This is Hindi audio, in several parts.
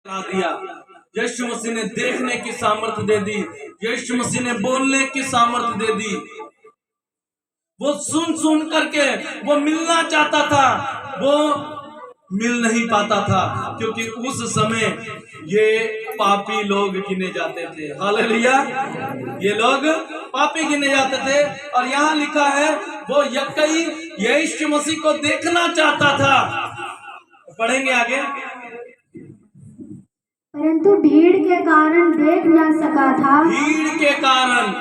करा दिया। यीशु मसीह ने देखने की सामर्थ्य दे दी, यीशु मसीह ने बोलने की सामर्थ्य दे दी। वो सुन सुन करके वो मिलना चाहता था, वो मिल नहीं पाता था, क्योंकि उस समय ये पापी लोग गिने जाते थे। हालेलुया, ये लोग पापी गिने जाते थे। और यहाँ लिखा है वो यक्कई यीशु मसीह को देखना चाहता था। पढ़ेंगे आगे। परंतु भीड़ के कारण देख न सका था। भीड़ के कारण,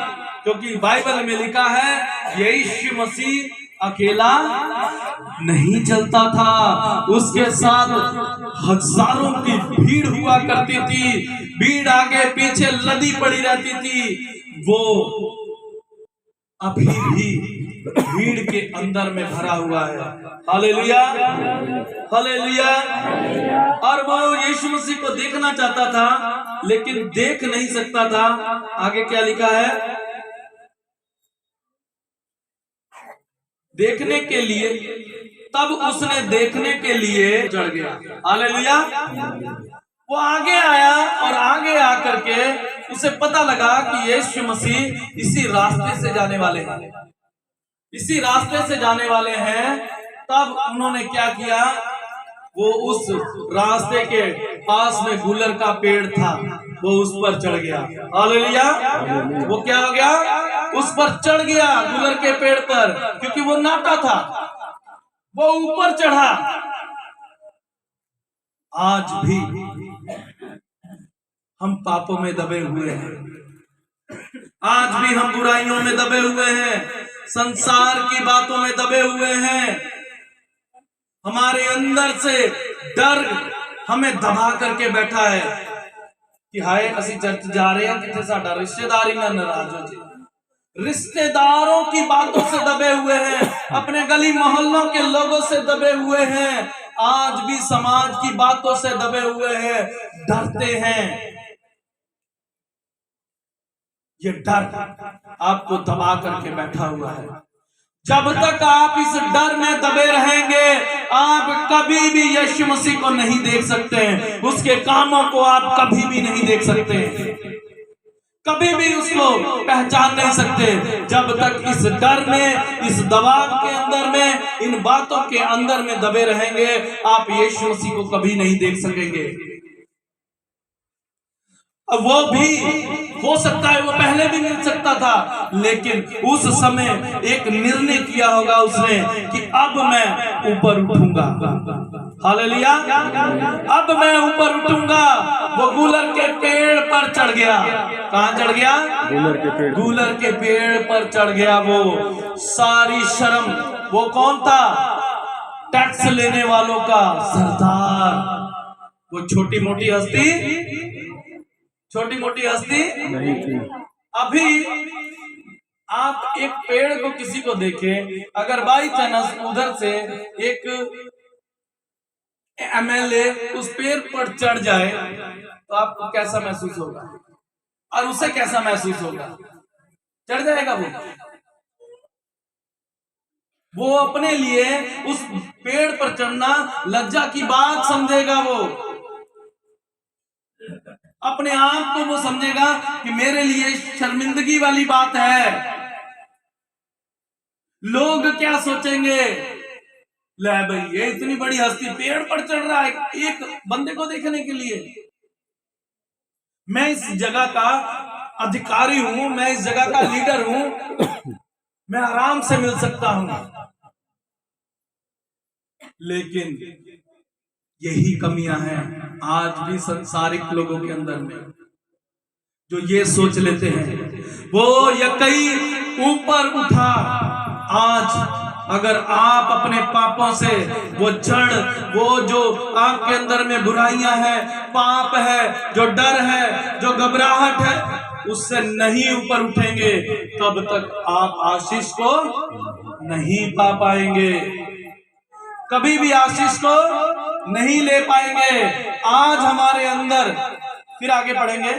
क्योंकि बाइबल में लिखा है यीशु मसीह अकेला नहीं चलता था, उसके साथ हजारों की भीड़ हुआ करती थी। भीड़ आगे पीछे लदी पड़ी रहती थी। वो अभी भी भीड़ के अंदर में भरा हुआ है। Hallelujah, hallelujah. और वो यीशु मसीह को देखना चाहता था, लेकिन देख नहीं सकता था। आगे क्या लिखा है? देखने के लिए, तब उसने देखने के लिए चढ़ गया। हालेलुया। वो आगे आया और आगे आकर के उसे पता लगा कि यीशु मसीह इसी रास्ते से जाने वाले हैं, इसी रास्ते से जाने वाले हैं। तब उन्होंने क्या किया? वो उस रास्ते के पास में गुलर का पेड़ था, वो उस पर चढ़ गया। हालेलुया। वो क्या हो गया? उस पर चढ़ गया, गुलर के पेड़ पर, क्योंकि वो नाटा था। वो ऊपर चढ़ा। आज भी हम पापों में दबे हुए हैं, आज भी हम बुराइयों में दबे हुए हैं, संसार की बातों में दबे हुए हैं। हमारे अंदर से डर हमें दबा करके बैठा है कि हाय असी चर्च जा रहे हैं, कितने साडा रिश्तेदार ही ना नाराज हो जाए। रिश्तेदारों की बातों से दबे हुए हैं, अपने गली मोहल्लों के लोगों से दबे हुए हैं, आज भी समाज की बातों से दबे हुए हैं, डरते हैं। ये डर आपको दबा करके बैठा हुआ है। जब तक आप इस डर में दबे रहेंगे, आप कभी भी यीशु मसीह को नहीं देख सकते, उसके कामों को आप कभी भी नहीं देख सकते, कभी भी उसको पहचान नहीं सकते। जब तक इस डर में, इस दबाव के अंदर में, इन बातों के अंदर में दबे रहेंगे, आप यीशु मसीह को कभी नहीं देख सकेंगे। अब वो भी हो सकता है वो पहले भी मिल सकता था, लेकिन उस समय एक निर्णय किया होगा उसने कि अब मैं ऊपर उठूंगा। हालेलुया, अब मैं ऊपर उठूंगा। वो गुलर के पेड़ पर चढ़ गया। कहाँ चढ़ गया? गुलर के पेड़ पर चढ़ गया। वो सारी शर्म, वो कौन था? टैक्स लेने वालों का सरदार। वो छोटी मोटी हस्ती, छोटी मोटी हस्ती नहीं थी। अभी आप एक पेड़ को किसी को देखें, अगर बाई चांस उधर से एक एमएलए उस पेड़ पर चढ़ जाए तो आपको कैसा महसूस होगा? और उसे कैसा महसूस होगा? चढ़ जाएगा वो अपने लिए उस पेड़ पर चढ़ना लज्जा की बात समझेगा। वो अपने आप को वो समझेगा कि मेरे लिए शर्मिंदगी वाली बात है। लोग क्या सोचेंगे? ले भाई, ये इतनी बड़ी हस्ती पेड़ पर चढ़ रहा है एक बंदे को देखने के लिए। मैं इस जगह का अधिकारी हूं, मैं इस जगह का लीडर हूं, मैं आराम से मिल सकता हूं। लेकिन यही कमियां हैं आज भी संसारिक लोगों के अंदर में, जो ये सोच लेते हैं। वो यक्कई ऊपर उठा। आज अगर आप अपने पापों से, वो जड़, वो जो आपके अंदर में बुराइयां हैं, पाप है, जो डर है, जो घबराहट है, उससे नहीं ऊपर उठेंगे, तब तक आप आशीष को नहीं पा पाएंगे, कभी भी आशीष को नहीं ले पाएंगे। आज हमारे अंदर, फिर आगे पढ़ेंगे,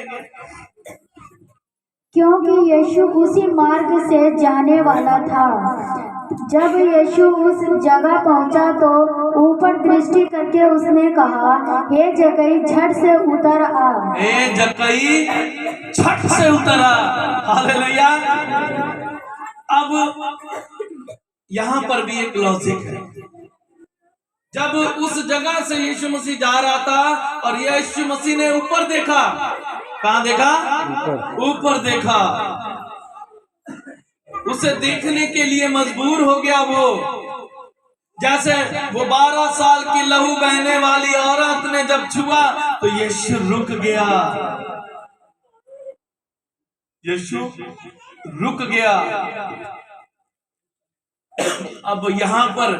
क्योंकि यीशु उसी मार्ग से जाने वाला था, जब यीशु उस जगह पहुंचा तो ऊपर दृष्टि करके उसने कहा, हे जक्कई, झट से उतर आ। ए जक्कई, झट से उतर आ। हालेलुया। अब यहां पर भी एक लॉजिक है। जब उस जगह से यीशु मसीह जा रहा था और यीशु मसीह ने ऊपर देखा, कहां देखा? ऊपर देखा। उसे देखने के लिए मजबूर हो गया वो। जैसे वो 12 साल की लहू बहने वाली औरत ने जब छुआ तो यीशु रुक गया। यीशु रुक गया। अब यहां पर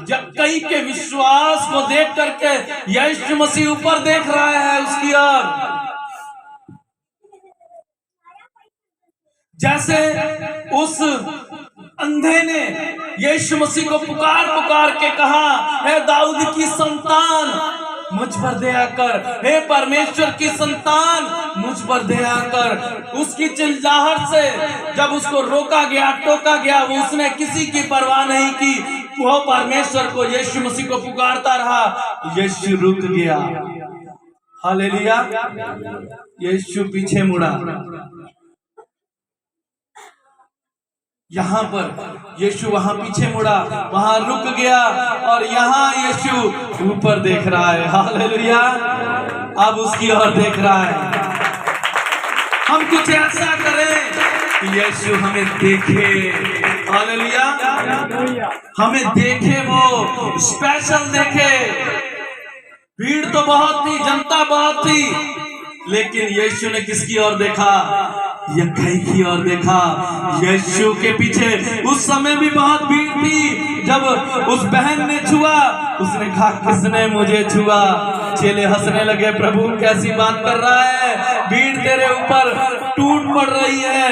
जक्कई के विश्वास को देख करके यीशु मसीह ऊपर देख रहा है उसकी ओर। जैसे उस अंधे ने यीशु मसीह को पुकार पुकार के कहा, हे दाऊद की संतान, मुझ पर दया कर। हे परमेश्वर की संतान, मुझ पर दया कर। उसकी चिल्लाहट से जब उसको रोका गया, टोका गया, वो उसने किसी की परवाह नहीं की। वो परमेश्वर को, यीशु मसीह को पुकारता रहा। यीशु रुक गया। हालेलुया। यीशु पीछे मुड़ा। यहां पर यीशु वहां पीछे मुड़ा, वहां रुक गया और यहां यीशु ऊपर देख रहा है। हालेलुया। अब उसकी ओर देख रहा है। हम कुछ ऐसा करें कि यीशु हमें देखे। हालेलुया। हमें देखे, वो स्पेशल देखे। भीड़ तो बहुत थी, जनता बहुत थी, लेकिन यीशु ने किसकी ओर देखा? जक्कई की ओर देखा। यीशु के पीछे उस समय भी बहुत भीड़ थी। जब उस बहन ने छुआ, उसने कहा, किसने मुझे छुआ? चेले हंसने लगे, प्रभु कैसी बात कर रहा है, भीड़ तेरे ऊपर टूट पड़ रही है,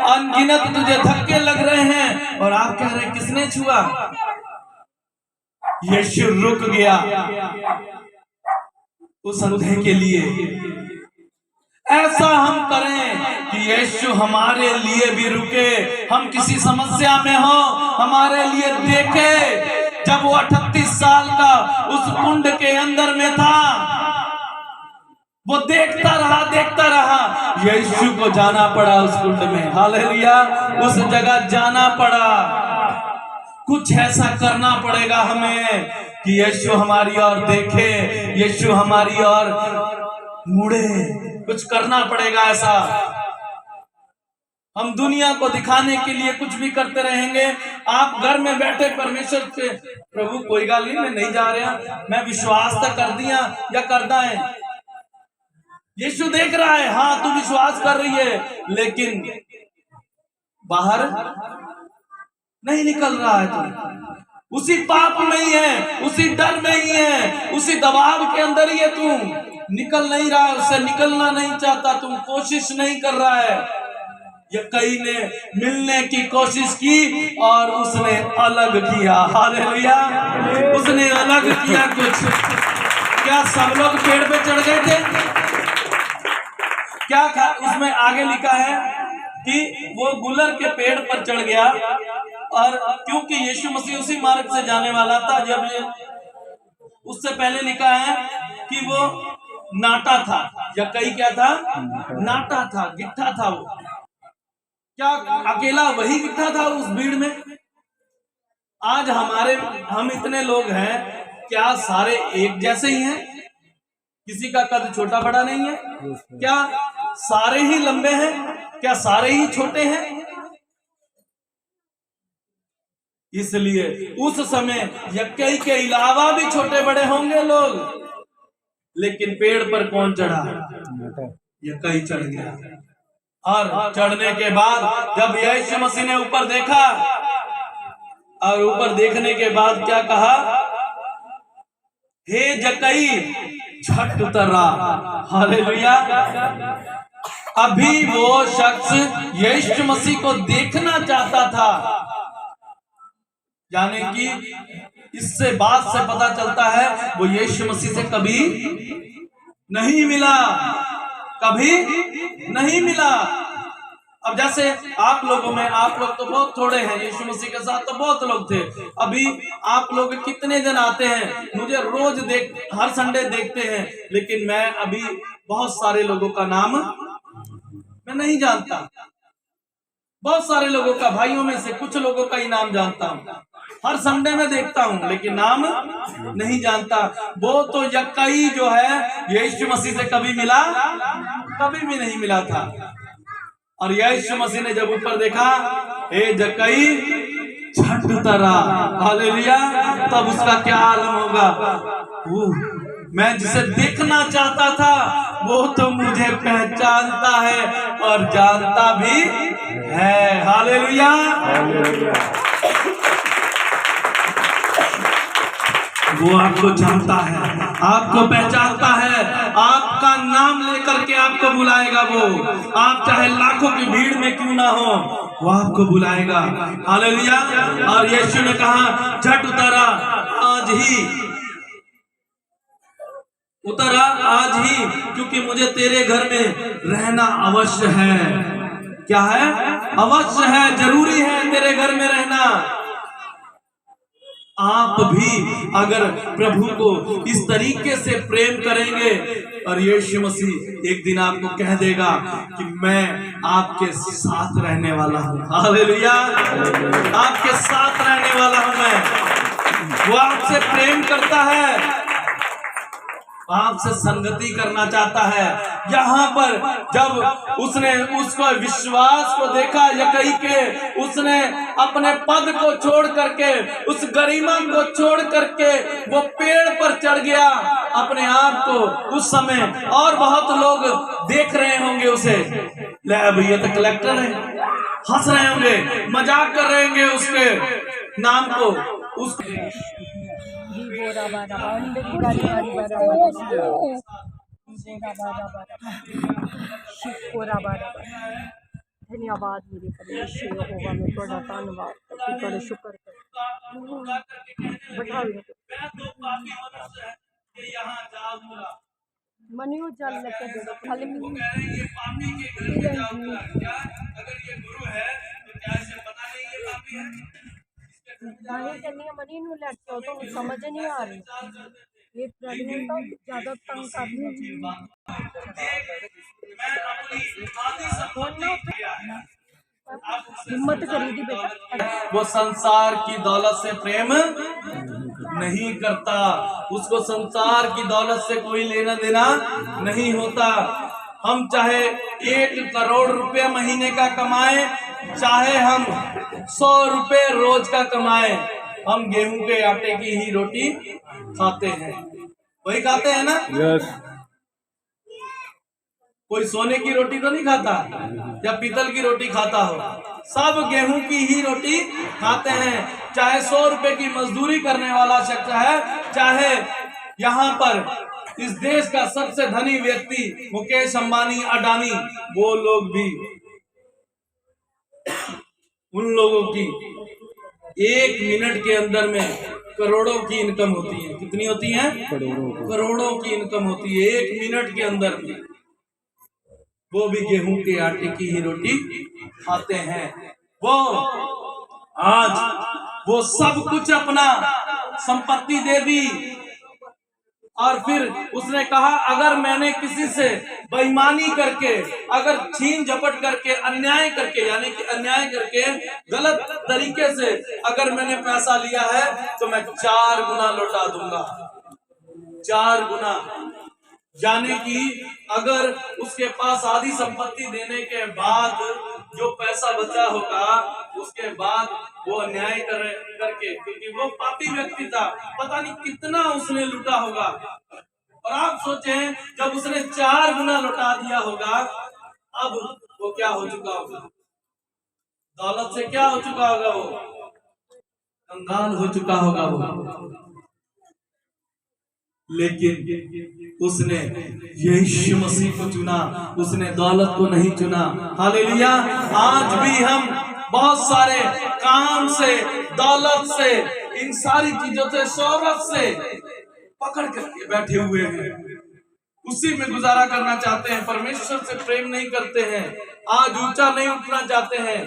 अनगिनत तुझे धक्के लग रहे हैं और आप कह रहे किसने छुआ? यीशु रुक गया उस अंधे के लिए। ऐसा हम करें कि यीशु हमारे लिए भी रुके। हम किसी समस्या में हो, हमारे लिए देखे। जब वो 38 साल का उस कुंड के अंदर में था, वो देखता रहा। यीशु को जाना पड़ा उस कुंड में। हालेलुया। उस जगह जाना पड़ा। कुछ ऐसा करना पड़ेगा हमें कि यीशु हमारी ओर देखे, यीशु हमारी ओर मुड़े। कुछ करना पड़ेगा ऐसा। हम दुनिया को दिखाने के लिए कुछ भी करते रहेंगे। आप घर में बैठे परमेश्वर से, प्रभु कोई गल नहीं, मैं नहीं जा रहा, मैं विश्वास तो कर दिया या करदा है। यीशु देख रहा है, हाँ तू विश्वास कर रही है, लेकिन बाहर नहीं निकल रहा है। तू उसी पाप में ही है, उसी डर में ही है, उसी दबाव के अंदर ही है। तू निकल नहीं रहा है, उससे निकलना नहीं चाहता, तुम कोशिश नहीं कर रहा है। जक्कई ने मिलने की कोशिश की और उसने अलग किया। हालेलुया। उसने अलग किया कुछ। क्या सब लोग पेड़ पे चढ़ गए थे? क्या उसमें आगे लिखा है कि वो गुलर के पेड़ पर चढ़ गया, और क्योंकि यीशु मसीह उसी मार्ग से जाने वाला था। जब उससे पहले लिखा है कि वो नाटा था। जक्कई क्या था? नाटा था, गिट्ठा था। वो क्या अकेला वही गिट्ठा था उस भीड़ में? आज हम इतने लोग हैं, क्या सारे एक जैसे ही हैं? किसी का कद छोटा बड़ा नहीं है? क्या सारे ही लंबे हैं? क्या सारे ही छोटे हैं? इसलिए उस समय जक्कई के अलावा भी छोटे बड़े होंगे लोग, लेकिन पेड़ पर कौन चढ़ा? जक्कई चढ़ गया। और चढ़ने के बाद जब यीशु मसीह ने ऊपर देखा, और ऊपर देखने के बाद क्या कहा? हे जक्कई, झट उतर आ। हालेलुया। अभी वो शख्स यीशु मसीह को देखना चाहता था। यानी कि इससे बात से पता चलता है वो यीशु मसीह से कभी नहीं मिला, कभी नहीं मिला। अब जैसे आप लोगों में, आप लोग तो बहुत थोड़े हैं, यीशु मसीह के साथ तो बहुत लोग थे। अभी आप लोग कितने जन आते हैं, मुझे रोज हर संडे देखते हैं, लेकिन मैं अभी बहुत सारे लोगों का नाम मैं नहीं जानता। बहुत सारे लोगों का, भाइयों में से कुछ लोगों का ही नाम जानता हूँ, हर संडे में देखता हूँ, लेकिन नाम नहीं जानता। वो तो यक्कई जो है यीशु मसीह से कभी मिला, कभी भी नहीं मिला था। और यीशु मसीह ने जब ऊपर देखा, हे जक्कई झट उतरा, हालेलुया, तब उसका क्या आलम होगा। मैं जिसे देखना चाहता था वो तो मुझे पहचानता है और जानता भी है, हालेलुया। वो आपको जानता है, आपको पहचानता है, आपका नाम लेकर के आपको बुलाएगा। वो आप चाहे लाखों की भीड़ में क्यों ना हो, वो आपको बुलाएगा, हालेलुया। और यीशु ने कहा झट उतरा, आज ही उतरा, आज ही, क्योंकि मुझे तेरे घर में रहना अवश्य है। क्या है? अवश्य है, जरूरी है तेरे घर में रहना। आप भी अगर प्रभु को इस तरीके से प्रेम करेंगे, और यीशु मसीह एक दिन आपको कह देगा कि मैं आपके साथ रहने वाला हूँ, हालेलुया, आपके साथ रहने वाला हूँ मैं। वो आपसे प्रेम करता है, आपसे संगति करना चाहता है। यहाँ पर जब उसने उसको विश्वास को देखा यक्कई के, उसने अपने पद को छोड़ करके, उस गरिमा को छोड़ करके वो पेड़ पर चढ़ गया अपने आप को। उस समय और बहुत लोग देख रहे होंगे उसे, ले भैया तो कलेक्टर है, हंस रहे होंगे, मजाक कर रहे होंगे उसके नाम को, धन्यवाद मेरे परमेश्वर यहोवा, मैं थोड़ा धन्यवाद करते शुक्र मनियो जल लेके दे दो खाली नहीं करनी है। मनी नू लैके हो तो समझ नहीं आ रही, ये प्रेगनेंट तो ज्यादा तंग करना हिम्मत करी थी बेटा। वो संसार की दौलत से प्रेम नहीं करता, उसको संसार की दौलत से कोई लेना देना नहीं होता। हम चाहे 1 करोड़ रुपए महीने का कमाए, चाहे हम 100 रुपए रोज का कमाए, हम गेहूं के आटे की ही रोटी खाते हैं, वही खाते हैं ना। yes. कोई सोने की रोटी तो नहीं खाता या पीतल की रोटी खाता हो, सब गेहूं की ही रोटी खाते हैं। चाहे 100 रुपए की मजदूरी करने वाला शख्स है, चाहे यहाँ पर इस देश का सबसे धनी व्यक्ति मुकेश अंबानी, अडानी, वो लोग भी, उन लोगों की 1 मिनट के अंदर में करोड़ों की इनकम होती है। कितनी होती है? करोड़ों की इनकम होती है 1 मिनट के अंदर में। वो भी गेहूं के आटे की ही रोटी खाते हैं। वो आज वो सब कुछ अपना संपत्ति दे दी, और फिर उसने कहा अगर मैंने किसी से बेईमानी करके, अगर छीन झपट करके, अन्याय करके, यानी कि अन्याय करके गलत तरीके से अगर मैंने पैसा लिया है तो मैं 4 गुना लौटा दूंगा, 4 गुना। यानी कि अगर उसके पास आधी संपत्ति देने के बाद जो पैसा बचा होगा, उसके बाद वो अन्याय करके, क्योंकि वो पापी व्यक्ति था, पता नहीं कितना उसने लूटा होगा। और आप सोचें जब उसने 4 गुना लौटा दिया होगा, अब वो क्या हो चुका होगा, दौलत से क्या हो चुका होगा, वो कंगाल हो चुका होगा वो। लेकिन उसने यीशु मसीह को चुना, उसने दौलत को नहीं चुना, हालेलुया। आज भी हम बहुत सारे काम से, दौलत से, इन सारी चीजों से, शोहरत से पकड़ करके बैठे हुए हैं। उसी में गुजारा करना चाहते हैं, परमेश्वर से प्रेम नहीं करते हैं, आज ऊंचा नहीं उठना चाहते हैं।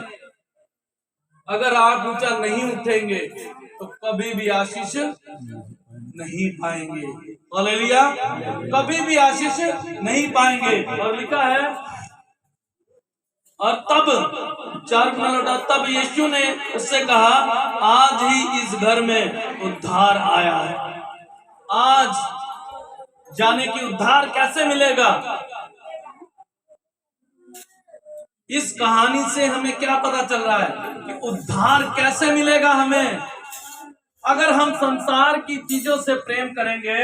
अगर आप ऊंचा नहीं उठेंगे तो कभी भी आशीष नहीं पाएंगे। हालेलुया, कभी भी आशीष नहीं पाएंगे। और लिखा है, और तब 4 गुना लौटा, तब यीशु ने उससे कहा, आज ही इस घर में उद्धार आया है। आज जाने की उद्धार कैसे मिलेगा? इस कहानी से हमें क्या पता चल रहा है कि उद्धार कैसे मिलेगा हमें? अगर हम संसार की चीजों से प्रेम करेंगे